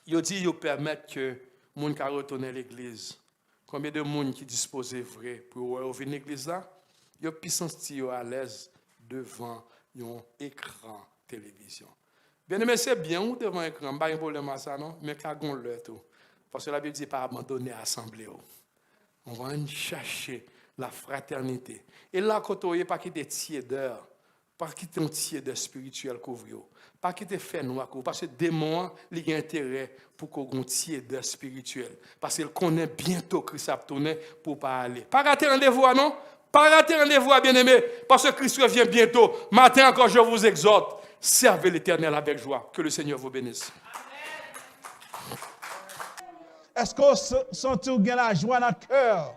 il dit qu'il permet que les gens retournent à l'église. Combien de monde qui disposent vrai pour revenir à l'église là? Ils sont plus à l'aise devant un écran télévision. Bien aimé, c'est bien ou devant un écran, pas de problème à ça, non? Mais quand on le tout. Parce que la Bible dit pas abandonner l'assemblée. On va chercher la fraternité. Et là, quand on n'est pas quitter tiédeur, pas quitter un tiédeur spirituel couvrir, pas quitter fait noir, parce que démon, il a intérêt pour qu'on ait un tiédeur spirituel. Parce qu'il connaît bientôt Christ a tourné pour pas aller. Pas rater rendez-vous, non? Pas rater rendez-vous, bien-aimé, parce que Christ revient bientôt. Matin encore, je vous exhorte, servez l'Éternel avec joie. Que le Seigneur vous bénisse. Est-ce qu'on sent la joie dans le cœur?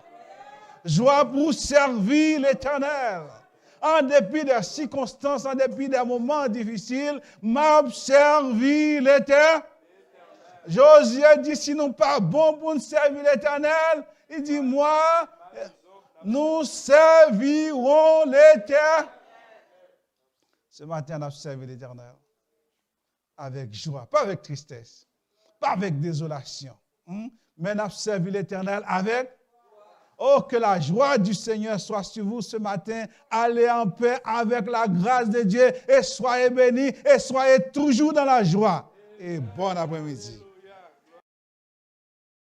Joie pour servir l'Éternel. En dépit des circonstances, en dépit des moments difficiles, m'a servi l'Éternel. Josué dit, si nous pas bon pour nous servir l'Éternel, il dit, moi, nous servirons l'Éternel. Ce matin, on a servi l'Éternel avec joie, pas avec tristesse, pas avec désolation, mais on a servi l'Éternel avec. Oh, que la joie du Seigneur soit sur vous ce matin. Allez en paix avec la grâce de Dieu et soyez bénis et soyez toujours dans la joie. Et bon après-midi.